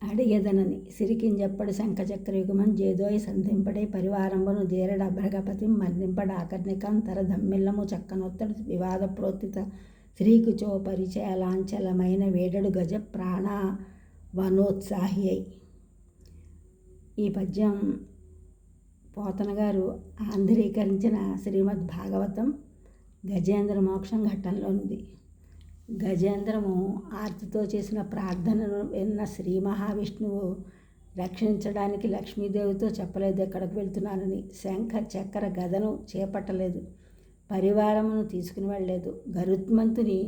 అడిగెదనని సిరికింజెప్పడు శంఖచక్రయుగమన్ జేదోయ్ సంధింపడే పరివారంబను జేరడ భ్రగపతిం మన్నింపడ ఆకర్ణికాంతర ధమ్మిల్లము చక్కనొత్తడు వివాద ప్రోత్థిత శ్రీకుచో పరిచయలాంచలమైన వేడడు గజ ప్రాణవనోత్సాహి అయి. ఈ పద్యం పోతన గారు ఆంధ్రీకరించిన శ్రీమద్ భాగవతం గజేంద్ర మోక్షం ఘట్టంలోనిది. గజేంద్రము ఆర్తితో చేసిన ప్రార్థనను విన్న శ్రీ మహావిష్ణువు రక్షించడానికి లక్ష్మీదేవితో చెప్పలేదు ఎక్కడికి వెళ్తున్నానని. శంఖ చక్ర గదను చేపట్టలేదు, పరివారమును తీసుకుని వెళ్ళలేదు, గరుత్మంతుని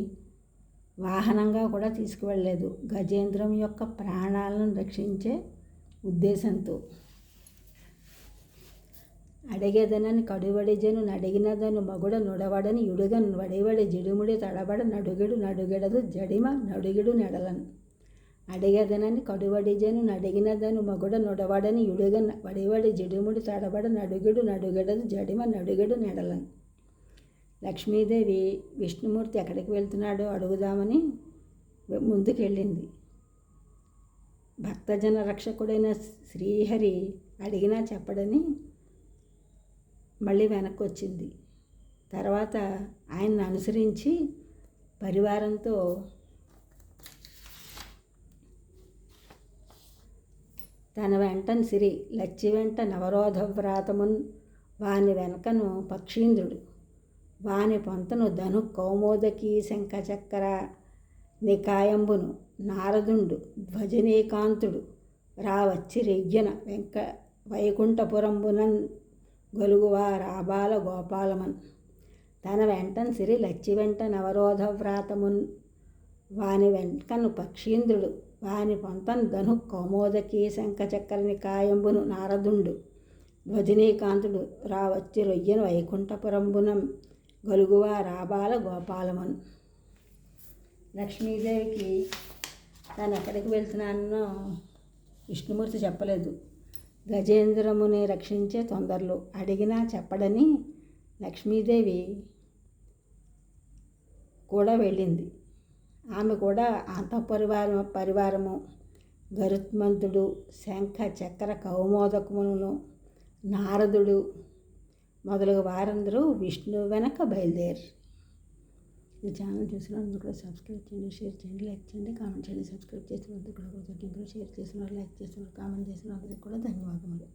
వాహనంగా కూడా తీసుకువెళ్ళలేదు. గజేంద్రం యొక్క ప్రాణాలను రక్షించే ఉద్దేశంతో. అడిగెదనని కడువడిజను నడిగినదను మగుడ నుడవడని యుడుగన్ వడివడి జిడుముడి తడబడ నడుగిడు నడుగెడదు జడిమ నడుగిడు నెడలను. అడిగెదనని కడువడిజను నడిగినదను మగుడ నుడవడని యుడుగన్ వడివడి జిడుముడి తడబడ నడుగిడు నడుగెడదు జడిమ నడుగెడు నెడలను. లక్ష్మీదేవి విష్ణుమూర్తి ఎక్కడికి వెళ్తున్నాడో అడుగుదామని ముందుకెళ్ళింది. భక్తజన రక్షకుడైన శ్రీహరి అడిగినా చెప్పడని మళ్ళీ వెనక్కి వచ్చింది. తర్వాత ఆయన్ని అనుసరించి పరివారంతో తన వెంటను సిరి లచ్చి వెంట నవరోధవ్రాతమున్ వాని వెనకను పక్షీంద్రుడు వాని పొంతను ధను కౌమోదకి శంఖచక్ర నికాయంబును నారదుండు ధ్వజనీకాంతుడు రావచ్చి రెయ్యన వైకుంఠపురంబునన్ గొలుగువా రాబాల గోపాలమన్. తన వెంటన్ సిరి లచ్చి వెంట నవరోధవ్రాతమున్ వాని వెంకను పక్షీంద్రుడు వాని పొంతన్ ధను కౌమోదకి శంఖచక్ర నికాయంబును నారదుండు ధ్వజనీకాంతుడు రావచ్చి రొయ్యను వైకుంఠపురంబునం గొలుగువా రాబాల గోపాలమన్. లక్ష్మీదేవికి తాను ఎక్కడికి వెళ్తున్నానో విష్ణుమూర్తి చెప్పలేదు. గజేంద్రముని రక్షించే తొందరలో అడిగినా చెప్పడని లక్ష్మీదేవి కూడా వెళ్ళింది. ఆమె కూడా పరివారము గరుత్మంతుడు శంఖ చక్ర కౌమోదకమును నారదుడు మొదలగు వారందరూ విష్ణు వెనక బయలుదేరి. ఈ ఛానల్ చూసినందుకు కూడా సబ్స్క్రైబ్ చేయండి, షేర్ చేయండి, లైక్ చేయండి, కామెంట్ చేయండి. సబ్స్క్రైబ్ చేసినందుకు కూడా షేర్ చేసినారు, లైక్ చేసినారు, కామెంట్ చేసినందుకు కూడా ధన్యవాదములు.